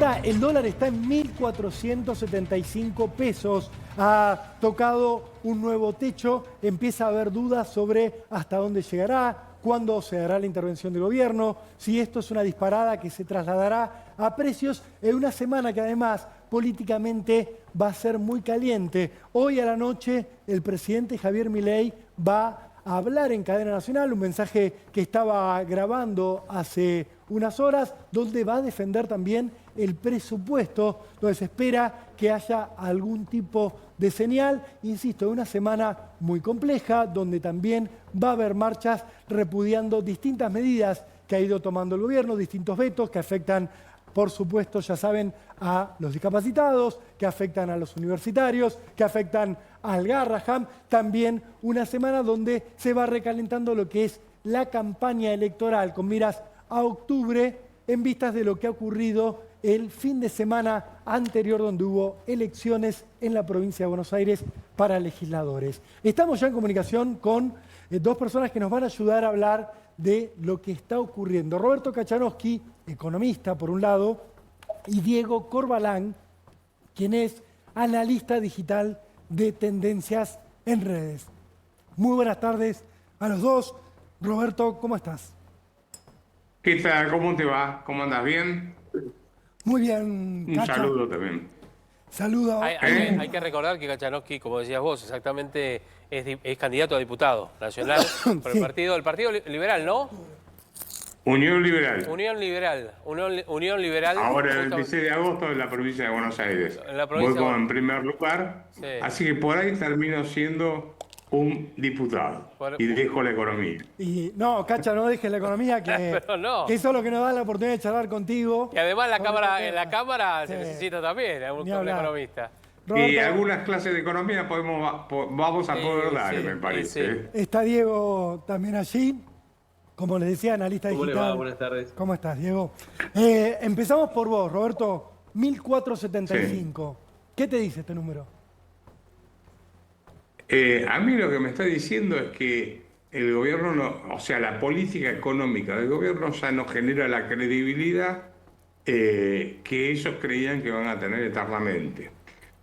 Mirá, el dólar está en 1.475 pesos. Ha tocado un nuevo techo. Empieza a haber dudas sobre hasta dónde llegará, cuándo se dará la intervención del gobierno, si esto es una disparada que se trasladará a precios en una semana que además políticamente va a ser muy caliente. Hoy a la noche el presidente Javier Milei va a hablar en cadena nacional, un mensaje que estaba grabando hace unas horas, donde va a defender también el presupuesto, donde se espera que haya algún tipo de señal, insisto, una semana muy compleja, donde también va a haber marchas repudiando distintas medidas que ha ido tomando el gobierno, distintos vetos que afectan, por supuesto, ya saben, a los discapacitados, que afectan a los universitarios, que afectan al Garraham. También una semana donde se va recalentando lo que es la campaña electoral, con miras a octubre, en vistas de lo que ha ocurrido el fin de semana anterior, donde hubo elecciones en la provincia de Buenos Aires para legisladores. Estamos ya en comunicación con dos personas que nos van a ayudar a hablar de lo que está ocurriendo. Roberto Kachanowski, economista por un lado, y Diego Corbalán, quien es analista digital de tendencias en redes. Muy buenas tardes a los dos. Roberto, ¿cómo estás? ¿Qué tal? ¿Cómo te va? ¿Cómo andas? ¿Bien? Muy bien, Un Cacha. saludo también. Saludo. Hay que recordar que Kachanowski, como decías vos, exactamente es candidato a diputado nacional por Sí. el Partido Liberal, ¿no? Unión Liberal. Unión Liberal. Ahora el justamente 16 de agosto en la provincia de Buenos Aires. En la Voy provincia de como en Buenos primer lugar, Sí. así que por ahí termino siendo un diputado y dejo la economía. Y no, Cacha, no dejes la economía, que, Pero no. que eso es lo que nos da la oportunidad de charlar contigo. Y además Sobre en la Cámara Sí. se necesita también Ni un hablar. economista. Y Roberto, algunas clases de economía vamos a poder dar, sí, me parece. sí. está Diego también allí, como les decía, analista ¿Cómo digital. le va? Buenas tardes. ¿Cómo estás, Diego? Empezamos por vos, Roberto. 1475. ¿Qué te dice este número? A mí lo que me está diciendo es que el gobierno, o sea, la política económica del gobierno ya no genera la credibilidad que ellos creían que van a tener eternamente.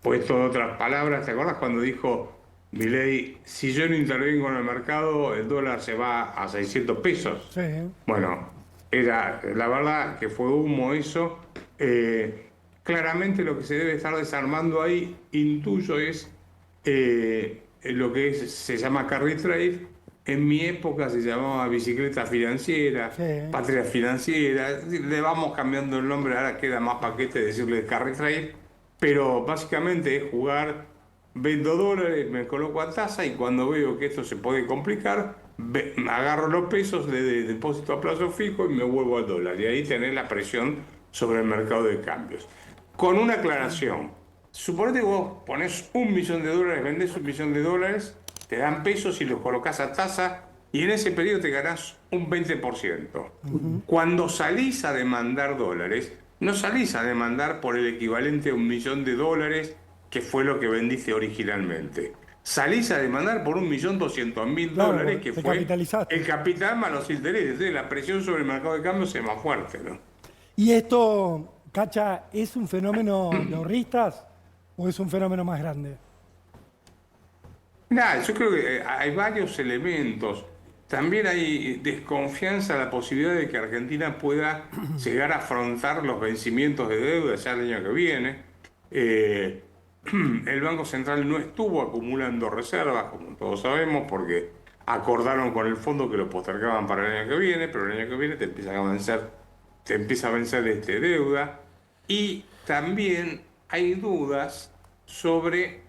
Puesto en otras palabras, ¿te acuerdas cuando dijo Milei, si yo no intervengo en el mercado, el dólar se va a 600 pesos? Sí. Bueno, la verdad que fue humo eso. Claramente lo que se debe estar desarmando ahí, intuyo, es lo que se llama carry trade. En mi época se llamaba bicicleta financiera, Sí. patria financiera. Le vamos cambiando el nombre, ahora queda más paquete decirle carry trade. Pero básicamente es jugar, vendo dólares, me coloco a tasa y cuando veo que esto se puede complicar, agarro los pesos, le depósito a plazo fijo y me vuelvo al dólar. Y ahí tenés la presión sobre el mercado de cambios. Con una aclaración, suponete que vos ponés $1.000.000, vendés $1.000.000, te dan pesos y los colocás a tasa y en ese periodo te ganás un 20%. Cuando salís a demandar dólares, no salís a demandar por el equivalente a $1.000.000, que fue lo que vendiste originalmente. Salís a demandar por $1.200.000, que te fue capitalizaste. el capital más los intereses. Entonces la presión sobre el mercado de cambios es más fuerte, ¿no? ¿Y esto, Cacha, es un fenómeno de ahorristas o es un fenómeno más grande? Nada, yo creo que hay varios elementos. También hay desconfianza en la posibilidad de que Argentina pueda llegar a afrontar los vencimientos de deuda ya el año que viene. El Banco Central no estuvo acumulando reservas, como todos sabemos, porque acordaron con el fondo que lo postergaban para el año que viene, pero el año que viene te empieza a vencer deuda. Y también hay dudas sobre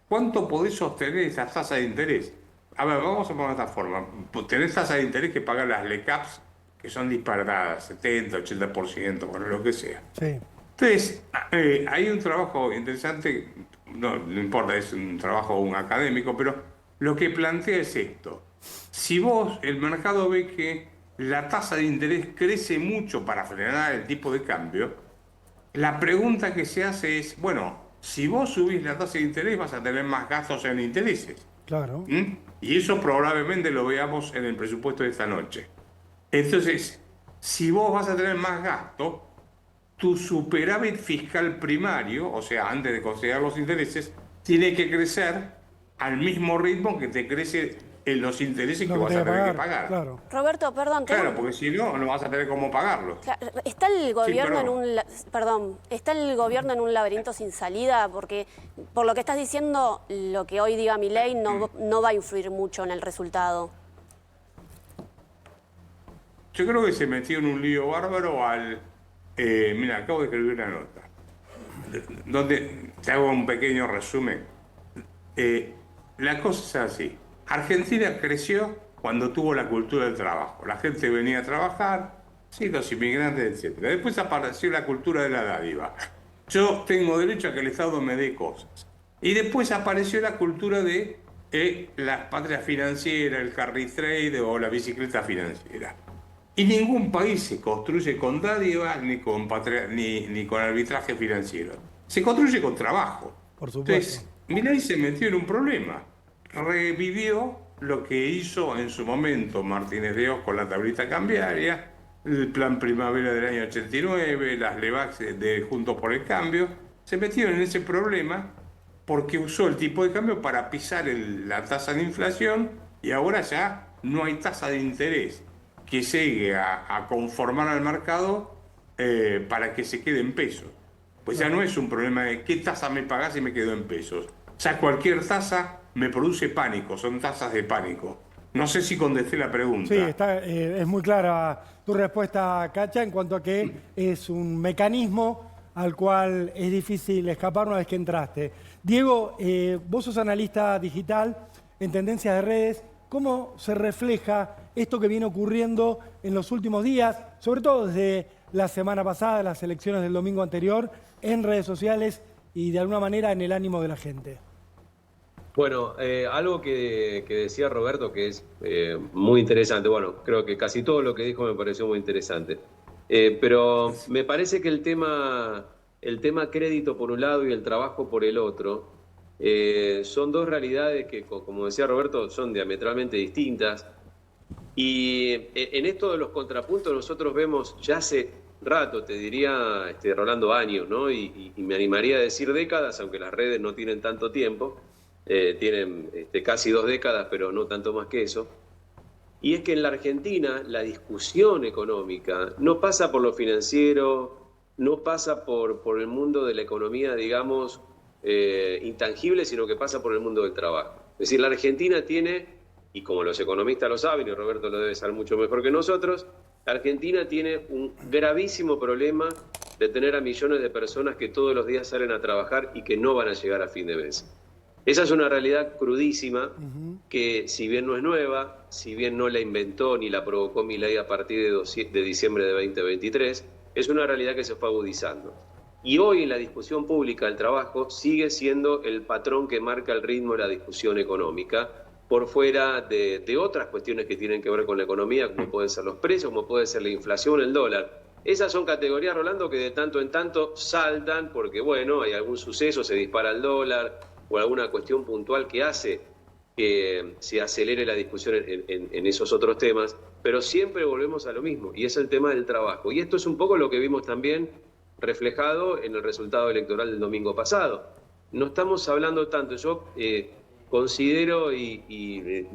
¿cuánto podés sostener esas tasas de interés? A ver, vamos a poner de esta forma. Tenés tasas de interés que pagan las LECAPs, que son disparadas, 70, 80%, bueno, lo que sea. Sí. Entonces, hay un trabajo interesante, no importa, es un trabajo académico, pero lo que plantea es esto. Si el mercado ve que la tasa de interés crece mucho para frenar el tipo de cambio, la pregunta que se hace es, bueno, si vos subís la tasa de interés vas a tener más gastos en intereses. Claro. Y eso probablemente lo veamos en el presupuesto de esta noche. Entonces, si vos vas a tener más gasto, tu superávit fiscal primario, o sea, antes de considerar los intereses, tiene que crecer al mismo ritmo que te crecen los intereses que Lo vas que a tenés tener que que pagar. Claro. Roberto, perdón. Claro, porque si no, no vas a tener cómo pagarlo. ¿Está el gobierno perdón. ¿está el gobierno en un laberinto sin salida? Porque por lo que estás diciendo, lo que hoy diga Milei no va a influir mucho en el resultado. Yo creo que se metió en un lío bárbaro mira, acabo de escribir una nota, donde te hago un pequeño resumen. La cosa es así. Argentina creció cuando tuvo la cultura del trabajo. La gente venía a trabajar, sí, los inmigrantes, etc. Después apareció la cultura de la dádiva. Yo tengo derecho a que el Estado me dé cosas. Y después apareció la cultura de la patria financiera, el carry trade o la bicicleta financiera. Y ningún país se construye con dádivas ni con arbitraje financiero. Se construye con trabajo. Por supuesto. Entonces, Milei se metió en un problema. Revivió lo que hizo en su momento Martínez de Oz con la tablita cambiaria, el plan primavera del año 89, las LEVAX de Juntos por el Cambio. Se metieron en ese problema porque usó el tipo de cambio para pisar la tasa de inflación y ahora ya no hay tasa de interés que llegue a conformar al mercado para que se quede en pesos. Pues ya no es un problema de qué tasa me pagás y me quedo en pesos. Ya cualquier tasa me produce pánico, son tasas de pánico. No sé si contesté la pregunta. Sí, es muy clara tu respuesta, Cacha, en cuanto a que es un mecanismo al cual es difícil escapar una vez que entraste. Diego, vos sos analista digital en tendencias de redes. ¿Cómo se refleja esto que viene ocurriendo en los últimos días, sobre todo desde la semana pasada, las elecciones del domingo anterior, en redes sociales y de alguna manera en el ánimo de la gente? Bueno, algo que decía Roberto que es muy interesante. Bueno, creo que casi todo lo que dijo me pareció muy interesante. Pero me parece que el tema crédito por un lado y el trabajo por el otro son dos realidades que, como decía Roberto, son diametralmente distintas. Y en esto de los contrapuntos nosotros vemos ya hace rato, te diría, Rolando, años, ¿no? Y me animaría a decir décadas, aunque las redes no tienen tanto tiempo. Tienen casi 2 décadas, pero no tanto más que eso. Y es que en la Argentina la discusión económica no pasa por lo financiero, no pasa por el mundo de la economía, digamos, intangible, sino que pasa por el mundo del trabajo. Es decir, la Argentina tiene, y como los economistas lo saben, y Roberto lo debe saber mucho mejor que nosotros, la Argentina tiene un gravísimo problema de tener a millones de personas que todos los días salen a trabajar y que no van a llegar a fin de mes. Esa es una realidad crudísima que, si bien no es nueva, si bien no la inventó ni la provocó Milei a partir de diciembre de 2023, es una realidad que se fue agudizando. Y hoy en la discusión pública del trabajo sigue siendo el patrón que marca el ritmo de la discusión económica, por fuera de otras cuestiones que tienen que ver con la economía, como pueden ser los precios, como puede ser la inflación, el dólar. Esas son categorías, Rolando, que de tanto en tanto saltan porque, bueno, hay algún suceso, se dispara el dólar, o alguna cuestión puntual que hace que se acelere la discusión en esos otros temas, pero siempre volvemos a lo mismo, y es el tema del trabajo. Y esto es un poco lo que vimos también reflejado en el resultado electoral del domingo pasado. No estamos hablando tanto, yo considero y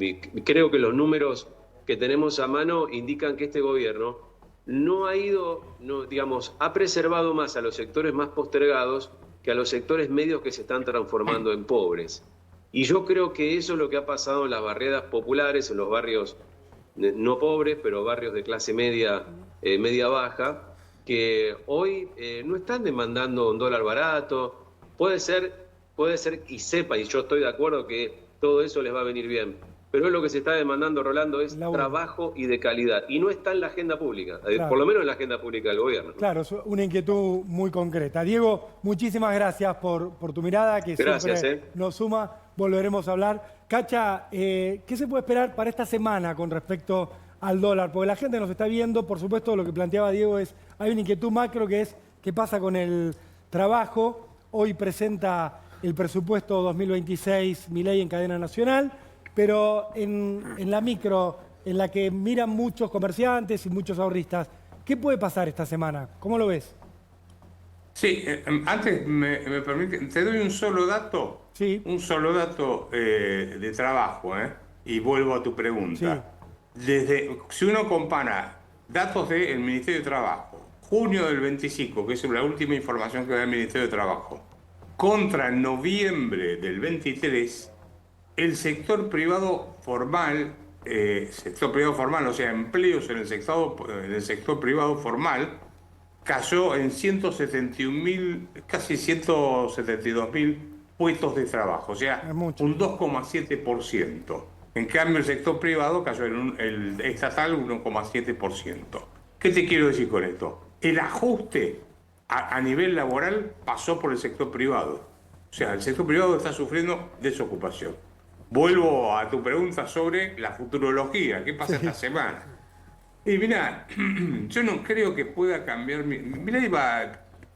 creo que los números que tenemos a mano indican que este gobierno no ha ido, ha preservado más a los sectores más postergados que a los sectores medios que se están transformando en pobres. Y yo creo que eso es lo que ha pasado en las barriadas populares, en los barrios no pobres, pero barrios de clase media, media baja, que hoy no están demandando un dólar barato. Puede ser y sepa, y yo estoy de acuerdo que todo eso les va a venir bien. Pero lo que se está demandando, Rolando, es trabajo y de calidad. Y no está en la agenda pública, claro, por lo menos en la agenda pública del gobierno. Claro, es una inquietud muy concreta. Diego, muchísimas gracias por tu mirada, que siempre nos suma. Volveremos a hablar. Cacha, ¿qué se puede esperar para esta semana con respecto al dólar? Porque la gente nos está viendo, por supuesto, lo que planteaba Diego hay una inquietud macro que es qué pasa con el trabajo. Hoy presenta el presupuesto 2026 Milei en cadena nacional. Pero en la micro, en la que miran muchos comerciantes y muchos ahorristas, ¿qué puede pasar esta semana? ¿Cómo lo ves? Sí, antes me permite, te doy Sí. un solo dato de trabajo, y vuelvo a tu pregunta. Si uno compara datos del Ministerio de Trabajo, junio del 25, que es la última información que da el Ministerio de Trabajo, contra noviembre del 23, el sector privado formal, o sea, empleos en el sector privado formal, cayó en 171.000, casi 172.000 puestos de trabajo, o sea, Es mucho. un 2,7%. En cambio, el sector privado cayó el estatal 1,7%. ¿Qué te quiero decir con esto? El ajuste a nivel laboral pasó por el sector privado. O sea, el sector privado está sufriendo desocupación. Vuelvo a tu pregunta sobre la futurología. ¿Qué pasa esta semana? Y mira, yo no creo que pueda cambiar. Milei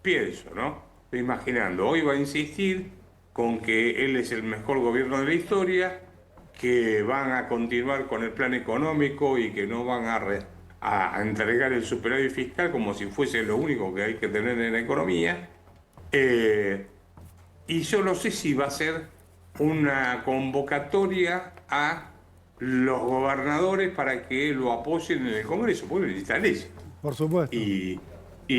pienso, ¿no? Estoy imaginando, hoy va a insistir con que él es el mejor gobierno de la historia, que van a continuar con el plan económico y que no van a entregar el superávit fiscal como si fuese lo único que hay que tener en la economía. Y yo no sé si va a ser una convocatoria a los gobernadores para que lo apoyen en el Congreso, porque necesitan leyes. Por supuesto. Y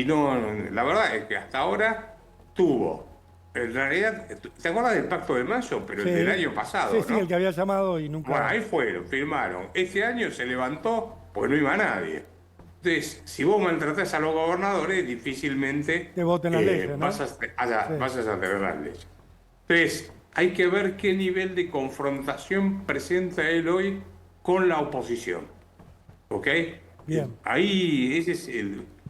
no, la verdad es que hasta ahora tuvo, en realidad, ¿te acuerdas del Pacto de Mayo? Pero Sí. el del año pasado, Sí, sí, ¿no? el que había llamado y nunca... Bueno, ahí fueron, firmaron. Este año se levantó, pues no iba nadie. Entonces, si vos maltratás a los gobernadores, difícilmente Te voten las leyes, ¿no? vas a tener las leyes. Entonces, hay que ver qué nivel de confrontación presenta él hoy con la oposición. ¿Ok? Bien. Ahí ese es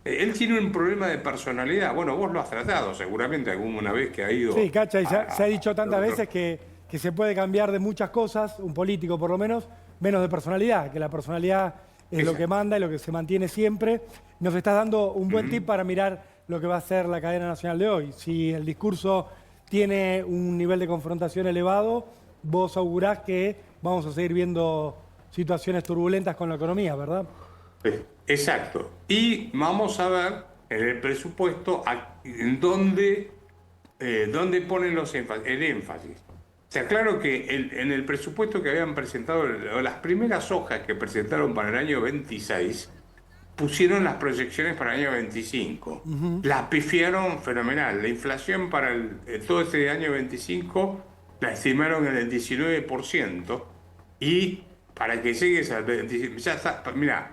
él tiene un problema de personalidad. Bueno, vos lo has tratado seguramente alguna vez que ha ido... Sí, Cacha, y se ha dicho tantas a- veces que se puede cambiar de muchas cosas, un político por lo menos, menos de personalidad, que la personalidad es lo Exacto. que manda y lo que se mantiene siempre. Nos estás dando un buen tip para mirar lo que va a ser la cadena nacional de hoy. Si el discurso tiene un nivel de confrontación elevado, vos augurás que vamos a seguir viendo situaciones turbulentas con la economía, ¿verdad? Exacto. Y vamos a ver en el presupuesto en dónde ponen el énfasis. O sea, claro que en el presupuesto que habían presentado, las primeras hojas que presentaron para el año 26, pusieron las proyecciones para el año 25. Las pifiaron fenomenal. La inflación para todo este año 25 la estimaron en el 19%. Y para que llegues al 25%, ya está, mira,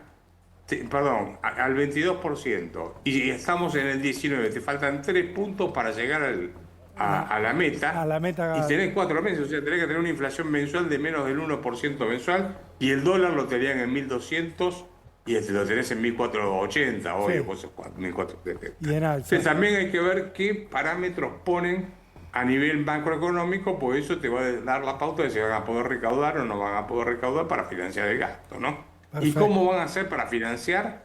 perdón, al 22%. Y estamos en el 19%. Te faltan 3 puntos para llegar a la meta. A la meta. Y tenés 4 meses, o sea, tenés que tener una inflación mensual de menos del 1% mensual. Y el dólar lo tenían en 1.200 y lo tenés en 1.480 hoy, Sí. o 1.470. Y en alza. Entonces también hay que ver qué parámetros ponen a nivel macroeconómico, pues eso te va a dar la pauta de si van a poder recaudar o no van a poder recaudar para financiar el gasto, ¿no? Y Perfecto. cómo van a hacer para financiar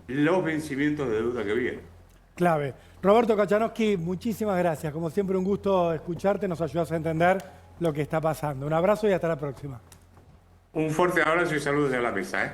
los vencimientos de deuda que vienen. Clave. Roberto Kachanowski, muchísimas gracias. Como siempre, un gusto escucharte. Nos ayudas a entender lo que está pasando. Un abrazo y hasta la próxima. Un fuerte abrazo y saludos a la mesa, ¿eh?